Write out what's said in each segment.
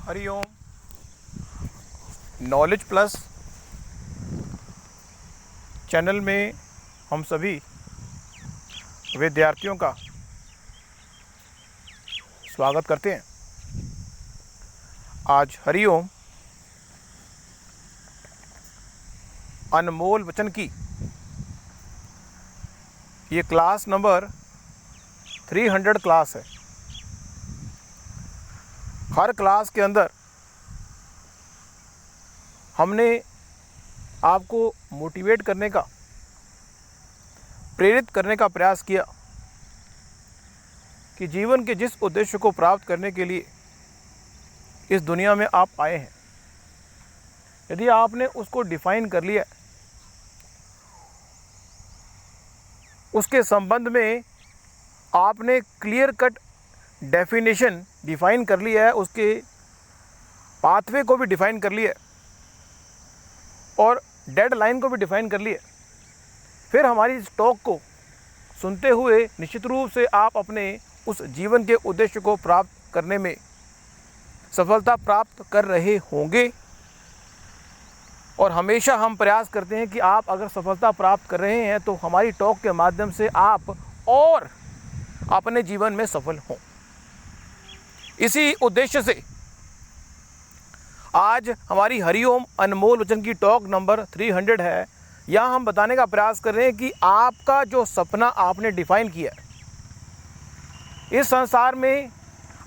Hariom. Knowledge plus channel में हम सभी विद्यार्थियों का स्वागत करते हैं। आज हरिओम अनमोल वचन की ये क्लास नंबर 300 क्लास है। हर क्लास के अंदर हमने आपको मोटिवेट करने का, प्रेरित करने का प्रयास किया कि जीवन के जिस उद्देश्य को प्राप्त करने के लिए इस दुनिया में आप आए हैं, यदि आपने उसको डिफाइन कर लिया, उसके संबंध में आपने क्लियर कट डेफिनेशन डिफाइन कर लिया है, उसके पाथवे को भी डिफाइन कर लिया और डेडलाइन को भी डिफाइन कर लिया, फिर हमारी इस टॉक को सुनते हुए निश्चित रूप से आप अपने उस जीवन के उद्देश्य को प्राप्त करने में सफलता प्राप्त कर रहे होंगे। और हमेशा हम प्रयास करते हैं कि आप अगर सफलता प्राप्त कर रहे हैं तो हमारी टॉक के माध्यम से आप और अपने जीवन में सफल हों। इसी उद्देश्य से आज हमारी हरिओम अनमोल वचन की टॉक नंबर 300 है। यहाँ हम बताने का प्रयास कर रहे हैं कि आपका जो सपना आपने डिफाइन किया है, इस संसार में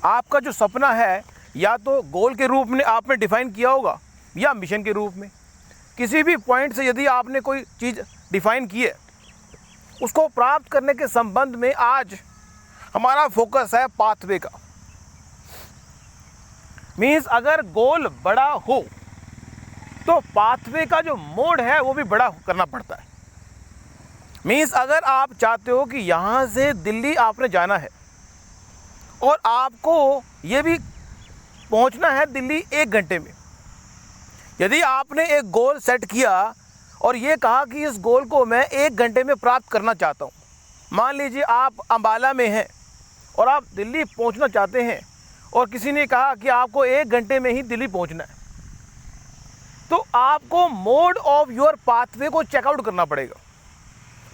आपका जो सपना है, या तो गोल के रूप में आपने डिफाइन किया होगा या मिशन के रूप में। किसी भी पॉइंट से यदि आपने कोई चीज़ डिफाइन की है, उसको प्राप्त करने के संबंध में आज हमारा फोकस है पाथवे का। मीन्स अगर गोल बड़ा हो तो पाथवे का जो मोड है वो भी बड़ा करना पड़ता है। मीन्स अगर आप चाहते हो कि यहाँ से दिल्ली आपने जाना है और आपको ये भी पहुँचना है दिल्ली 1 घंटे में, यदि आपने एक गोल सेट किया और ये कहा कि इस गोल को मैं 1 घंटे में प्राप्त करना चाहता हूँ। मान लीजिए आप अंबाला में हैं और आप दिल्ली पहुँचना चाहते हैं और किसी ने कहा कि आपको 1 घंटे में ही दिल्ली पहुंचना है, तो आपको मोड ऑफ योर पाथवे को चेकआउट करना पड़ेगा,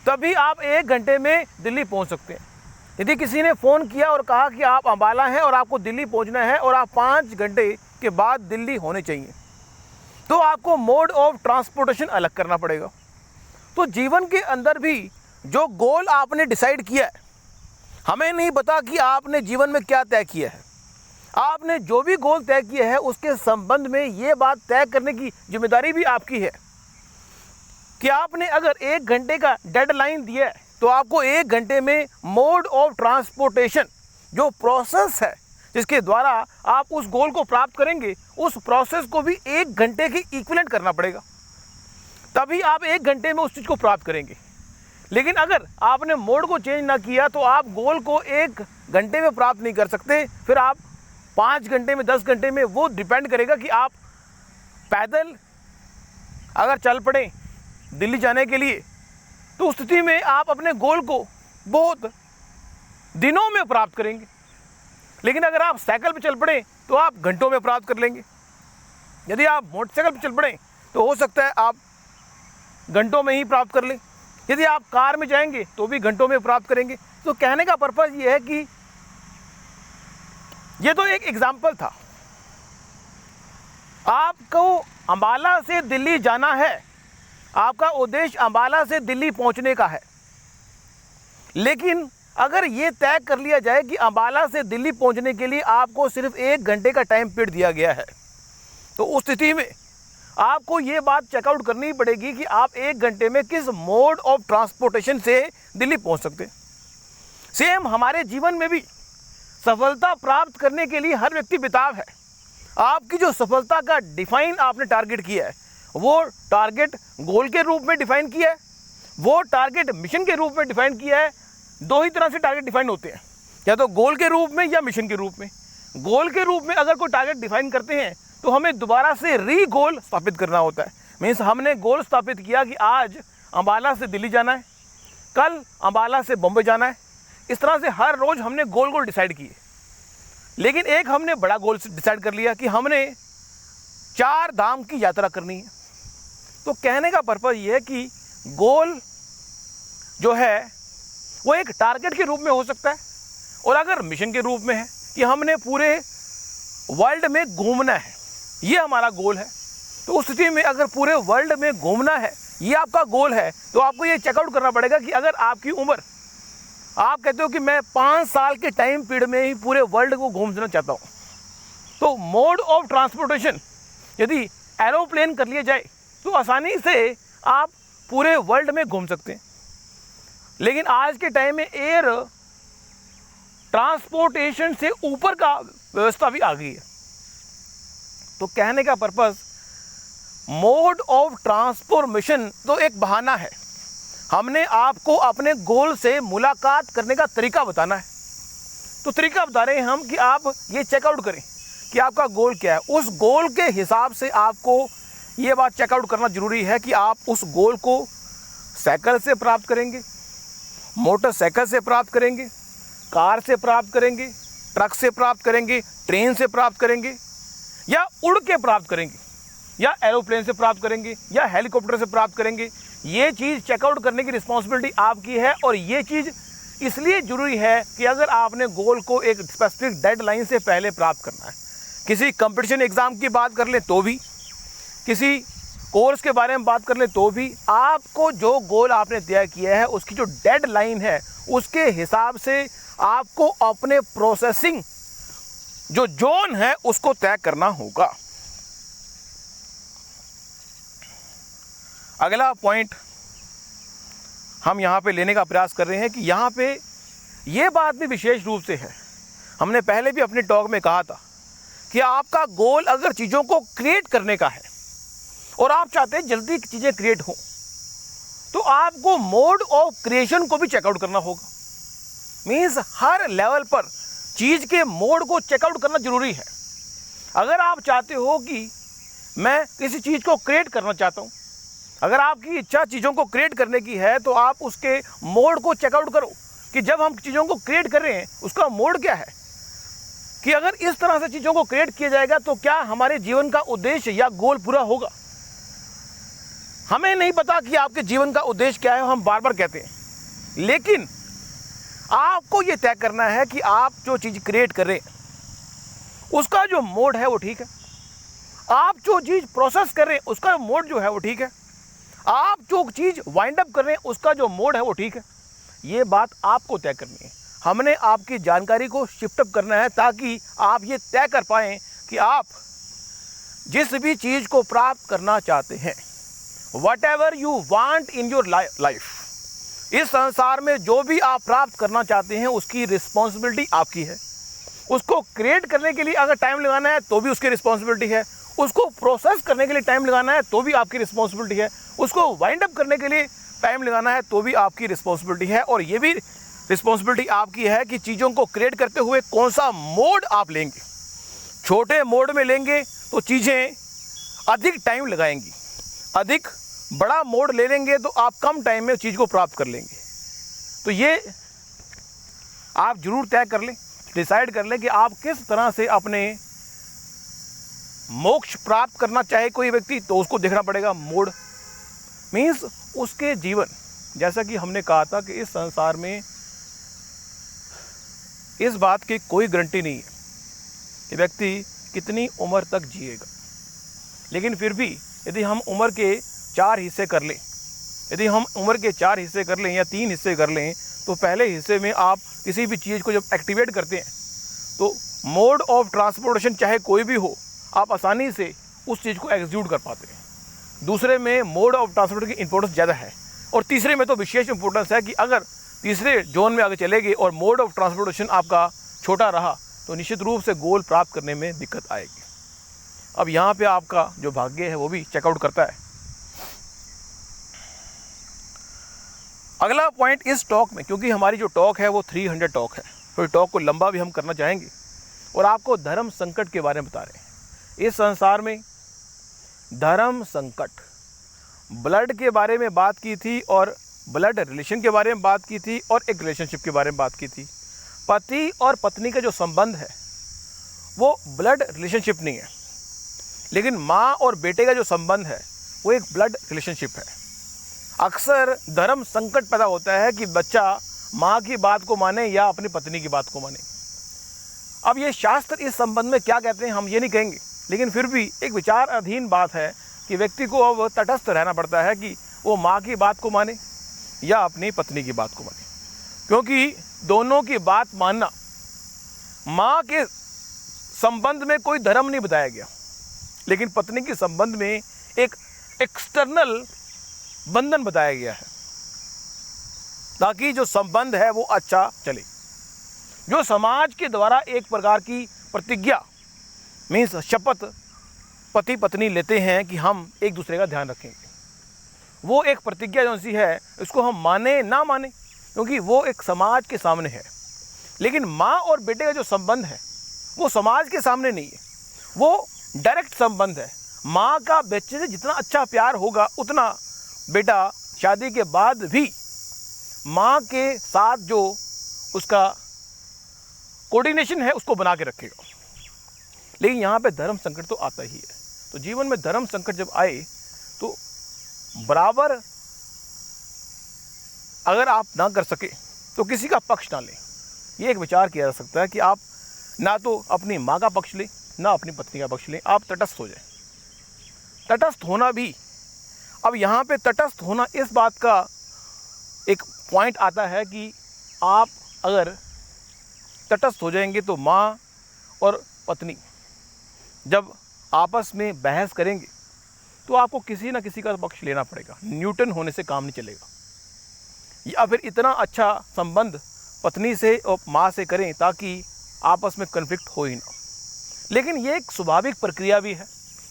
तभी आप 1 घंटे में दिल्ली पहुंच सकते हैं। यदि किसी ने फ़ोन किया और कहा कि आप अंबाला हैं और आपको दिल्ली पहुंचना है और आप 5 घंटे के बाद दिल्ली होने चाहिए, तो आपको मोड ऑफ ट्रांसपोर्टेशन अलग करना पड़ेगा। तो जीवन के अंदर भी जो गोल आपने डिसाइड किया है, हमें नहीं पता कि आपने जीवन में क्या तय किया है। आपने जो भी गोल तय किया है उसके संबंध में ये बात तय करने की जिम्मेदारी भी आपकी है कि आपने अगर 1 घंटे का डेडलाइन दिया है तो आपको 1 घंटे में मोड ऑफ ट्रांसपोर्टेशन, जो प्रोसेस है जिसके द्वारा आप उस गोल को प्राप्त करेंगे, उस प्रोसेस को भी 1 घंटे के इक्विवेलेंट करना पड़ेगा, तभी आप 1 घंटे में उस चीज़ को प्राप्त करेंगे। लेकिन अगर आपने मोड को चेंज ना किया तो आप गोल को 1 घंटे में प्राप्त नहीं कर सकते। फिर आप 5 घंटे में, 10 घंटे में, वो डिपेंड करेगा कि आप पैदल अगर चल पड़े दिल्ली जाने के लिए, तो उस स्थिति में आप अपने गोल को बहुत दिनों में प्राप्त करेंगे। लेकिन अगर आप साइकिल पे चल पड़े तो आप घंटों में प्राप्त कर लेंगे। यदि आप मोटरसाइकिल पे चल पड़े तो हो सकता है आप घंटों में ही प्राप्त कर लें। यदि आप कार में जाएंगे तो भी घंटों में प्राप्त करेंगे। तो कहने का पर्पज़ ये है कि ये तो एक एग्जाम्पल था। आपको अंबाला से दिल्ली जाना है, आपका उद्देश्य अंबाला से दिल्ली पहुंचने का है। लेकिन अगर ये तय कर लिया जाए कि अंबाला से दिल्ली पहुंचने के लिए आपको सिर्फ 1 घंटे का टाइम पीरियड दिया गया है, तो उस स्थिति में आपको ये बात चेकआउट करनी पड़ेगी कि आप 1 घंटे में किस मोड ऑफ ट्रांसपोर्टेशन से दिल्ली पहुंच सकते हैं। सेम हमारे जीवन में भी सफलता प्राप्त करने के लिए हर व्यक्ति बेताब है। आपकी जो सफलता का डिफाइन आपने टारगेट किया है, वो टारगेट गोल के रूप में डिफाइन किया है, वो टारगेट मिशन के रूप में डिफाइन किया है। 2 ही तरह से टारगेट डिफाइन होते हैं, या तो गोल के रूप में या मिशन के रूप में। गोल के रूप में अगर कोई टारगेट डिफाइन करते हैं तो हमें दोबारा से री गोल स्थापित करना होता है। मीन्स हमने गोल स्थापित किया कि आज अंबाला से दिल्ली जाना है, कल अंबाला से बॉम्बे जाना है। इस तरह से हर रोज़ हमने गोल डिसाइड किए। लेकिन एक हमने बड़ा गोल डिसाइड कर लिया कि हमने 4 धाम की यात्रा करनी है। तो कहने का पर्पज़ ये है कि गोल जो है वो एक टारगेट के रूप में हो सकता है, और अगर मिशन के रूप में है कि हमने पूरे वर्ल्ड में घूमना है, ये हमारा गोल है। तो उस स्थिति में अगर पूरे वर्ल्ड में घूमना है, ये आपका गोल है, तो आपको ये चेकआउट करना पड़ेगा कि अगर आपकी उम्र, आप कहते हो कि मैं 5 साल के टाइम पीरियड में ही पूरे वर्ल्ड को घूमना चाहता हूँ, तो मोड ऑफ ट्रांसपोर्टेशन यदि एरोप्लेन कर लिया जाए तो आसानी से आप पूरे वर्ल्ड में घूम सकते हैं। लेकिन आज के टाइम में एयर ट्रांसपोर्टेशन से ऊपर का व्यवस्था भी आ गई है। तो कहने का पर्पस, मोड ऑफ ट्रांसफॉर्मेशन तो एक बहाना है, हमने आपको अपने गोल से मुलाकात करने का तरीका बताना है। तो तरीका बता रहे हैं हम कि आप ये चेकआउट करें कि आपका गोल क्या है। उस गोल के हिसाब से आपको ये बात चेकआउट करना जरूरी है कि आप उस गोल को साइकिल से प्राप्त करेंगे, मोटरसाइकिल से प्राप्त करेंगे, कार से प्राप्त करेंगे, ट्रक से प्राप्त करेंगे, ट्रेन से प्राप्त करेंगे, या उड़ के प्राप्त करेंगे, या एरोप्लेन से प्राप्त करेंगे, या हेलीकॉप्टर से प्राप्त करेंगे। ये चीज़ चेकआउट करने की रिस्पॉन्सिबिलिटी आपकी है। और ये चीज़ इसलिए ज़रूरी है कि अगर आपने गोल को एक स्पेसिफिक डेडलाइन से पहले प्राप्त करना है, किसी कंपटीशन एग्ज़ाम की बात कर लें तो भी, किसी कोर्स के बारे में बात कर लें तो भी, आपको जो गोल आपने तय किया है उसकी जो डेडलाइन है उसके हिसाब से आपको अपने प्रोसेसिंग जो जोन है उसको तय करना होगा। अगला पॉइंट हम यहाँ पे लेने का प्रयास कर रहे हैं कि यहाँ पे ये बात भी विशेष रूप से है, हमने पहले भी अपने टॉक में कहा था कि आपका गोल अगर चीज़ों को क्रिएट करने का है और आप चाहते हैं जल्दी चीज़ें क्रिएट हों, तो आपको मोड ऑफ क्रिएशन को भी चेकआउट करना होगा। मीन्स हर लेवल पर चीज़ के मोड को चेकआउट करना जरूरी है। अगर आप चाहते हो कि मैं किसी चीज़ को क्रिएट करना चाहता हूँ, अगर आपकी इच्छा चीज़ों को क्रिएट करने की है, तो आप उसके मोड को चेकआउट करो कि जब हम चीज़ों को क्रिएट कर रहे हैं उसका मोड क्या है, कि अगर इस तरह से चीज़ों को क्रिएट किया जाएगा तो क्या हमारे जीवन का उद्देश्य या गोल पूरा होगा। हमें नहीं पता कि आपके जीवन का उद्देश्य क्या है, हम बार बार कहते हैं, लेकिन आपको ये तय करना है कि आप जो चीज़ क्रिएट कर रहे हैं उसका जो मोड है वो ठीक है, आप जो चीज़ प्रोसेस कर रहे हैं उसका मोड जो है वो ठीक है, आप जो चीज़ वाइंड अप कर रहे हैं उसका जो मोड है वो ठीक है। ये बात आपको तय करनी है। हमने आपकी जानकारी को शिफ्ट अप करना है ताकि आप ये तय कर पाएँ कि आप जिस भी चीज़ को प्राप्त करना चाहते हैं, what ever you want in your life, इस संसार में जो भी आप प्राप्त करना चाहते हैं उसकी रिस्पॉन्सिबिलिटी आपकी है। उसको क्रिएट करने के लिए अगर टाइम लगाना है तो भी उसकी रिस्पॉन्सिबिलिटी है, उसको प्रोसेस करने के लिए टाइम लगाना है तो भी आपकी रिस्पॉन्सिबिलिटी है, उसको वाइंड अप करने के लिए टाइम लगाना है तो भी आपकी रिस्पॉन्सिबिलिटी है। और ये भी रिस्पॉन्सिबिलिटी आपकी है कि चीज़ों को क्रिएट करते हुए कौन सा मोड आप लेंगे। छोटे मोड में लेंगे तो चीज़ें अधिक टाइम लगाएंगी, अधिक बड़ा मोड ले लेंगे तो आप कम टाइम में चीज़ को प्राप्त कर लेंगे। तो ये आप जरूर तय कर लें, डिसाइड कर लें कि आप किस तरह से अपने मोक्ष प्राप्त करना चाहे कोई व्यक्ति, तो उसको देखना पड़ेगा मोड। मीन्स उसके जीवन, जैसा कि हमने कहा था कि इस संसार में इस बात की कोई गारंटी नहीं है कि व्यक्ति कितनी उम्र तक जिएगा, लेकिन फिर भी यदि हम उम्र के 4 हिस्से कर लें, यदि हम उम्र के 4 हिस्से कर लें या 3 हिस्से कर लें, तो पहले हिस्से में आप किसी भी चीज़ को जब एक्टिवेट करते हैं तो मोड ऑफ ट्रांसपोर्टेशन चाहे कोई भी हो, आप आसानी से उस चीज़ को एग्जीक्यूट कर पाते हैं। दूसरे में मोड ऑफ ट्रांसपोर्टेशन की इंपॉर्टेंस ज़्यादा है, और तीसरे में तो विशेष इंपॉर्टेंस है कि अगर तीसरे जोन में आगे चले गए और मोड ऑफ ट्रांसपोर्टेशन आपका छोटा रहा तो निश्चित रूप से गोल प्राप्त करने में दिक्कत आएगी। अब यहाँ पे आपका जो भाग्य है वो भी चेकआउट करता है। अगला पॉइंट इस टॉक में, क्योंकि हमारी जो टॉक है वो 300 टॉक है, तो टॉक को लंबा भी हम करना चाहेंगे और आपको धर्म संकट के बारे में बता रहे हैं। इस संसार में धर्म संकट, ब्लड के बारे में बात की थी और ब्लड रिलेशन के बारे में बात की थी और एक रिलेशनशिप के बारे में बात की थी। पति और पत्नी का जो संबंध है वो ब्लड रिलेशनशिप नहीं है, लेकिन माँ और बेटे का जो संबंध है वो एक ब्लड रिलेशनशिप है। अक्सर धर्म संकट पैदा होता है कि बच्चा माँ की बात को माने या अपनी पत्नी की बात को माने। अब ये शास्त्र इस संबंध में क्या कहते हैं हम ये नहीं कहेंगे, लेकिन फिर भी एक विचार अधीन बात है कि व्यक्ति को अब तटस्थ रहना पड़ता है कि वो माँ की बात को माने या अपनी पत्नी की बात को माने, क्योंकि दोनों की बात मानना, माँ के संबंध में कोई धर्म नहीं बताया गया, लेकिन पत्नी के संबंध में एक एक्सटर्नल बंधन बताया गया है ताकि जो संबंध है वो अच्छा चले। जो समाज के द्वारा एक प्रकार की प्रतिज्ञा मीन्स शपथ पति पत्नी लेते हैं कि हम एक दूसरे का ध्यान रखेंगे, वो एक प्रतिज्ञा जो सी है उसको हम माने ना माने, क्योंकि वो एक समाज के सामने है। लेकिन माँ और बेटे का जो संबंध है वो समाज के सामने नहीं है, वो डायरेक्ट संबंध है। माँ का बच्चे से जितना अच्छा प्यार होगा उतना बेटा शादी के बाद भी माँ के साथ जो उसका कोऑर्डिनेशन है उसको बना के रखेगा। लेकिन यहाँ पे धर्म संकट तो आता ही है। तो जीवन में धर्म संकट जब आए तो बराबर अगर आप ना कर सके तो किसी का पक्ष ना लें। ये एक विचार किया जा सकता है कि आप ना तो अपनी माँ का पक्ष लें ना अपनी पत्नी का पक्ष लें, आप तटस्थ हो जाएं। तटस्थ होना भी, अब यहाँ पे तटस्थ होना इस बात का एक पॉइंट आता है कि आप अगर तटस्थ हो जाएंगे तो माँ और पत्नी जब आपस में बहस करेंगे तो आपको किसी ना किसी का पक्ष लेना पड़ेगा। न्यूटन होने से काम नहीं चलेगा। या फिर इतना अच्छा संबंध पत्नी से और माँ से करें ताकि आपस में कन्फ्लिक्ट हो ही ना। लेकिन ये एक स्वाभाविक प्रक्रिया भी है,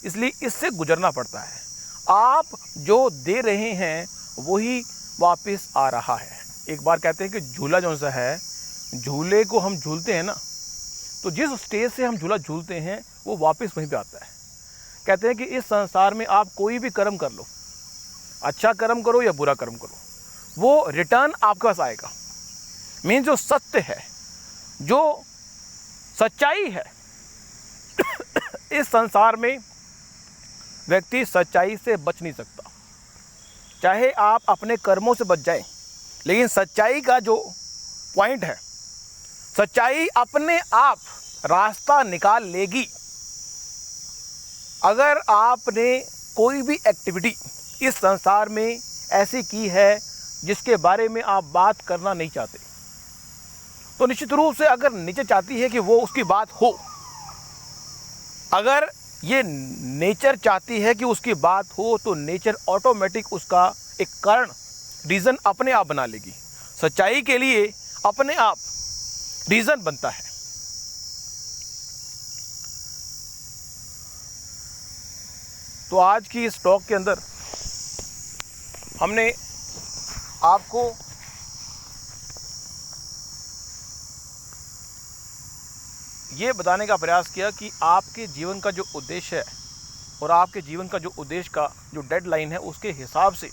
इसलिए इससे गुजरना पड़ता है। आप जो दे रहे हैं वही वापस आ रहा है। एक बार कहते हैं कि झूला जो सा है, झूले को हम झूलते हैं ना, तो जिस स्टेज से हम झूला झूलते हैं वो वापस वहीं पे आता है। कहते हैं कि इस संसार में आप कोई भी कर्म कर लो, अच्छा कर्म करो या बुरा कर्म करो, वो रिटर्न आपके पास आएगा। मीन जो सत्य है, जो सच्चाई है इस संसार में व्यक्ति सच्चाई से बच नहीं सकता। चाहे आप अपने कर्मों से बच जाएं, लेकिन सच्चाई का जो पॉइंट है, सच्चाई अपने आप रास्ता निकाल लेगी। अगर आपने कोई भी एक्टिविटी इस संसार में ऐसी की है जिसके बारे में आप बात करना नहीं चाहते, तो निश्चित रूप से अगर नेचर चाहती है कि वो उसकी बात हो, अगर ये नेचर चाहती है कि उसकी बात हो, तो नेचर ऑटोमेटिक उसका एक कारण, रीज़न अपने आप बना लेगी। सच्चाई के लिए अपने आप रीज़न बनता है। तो आज की इस टॉक के अंदर हमने आपको ये बताने का प्रयास किया कि आपके जीवन का जो उद्देश्य है और आपके जीवन का जो उद्देश्य का जो डेडलाइन है, उसके हिसाब से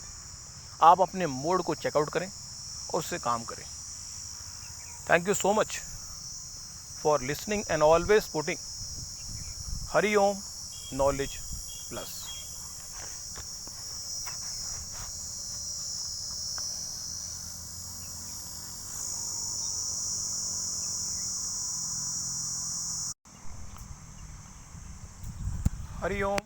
आप अपने मोड को चेकआउट करें और उससे काम करें। Thank you so much for listening and always putting Hari Om knowledge plus. Hari Om.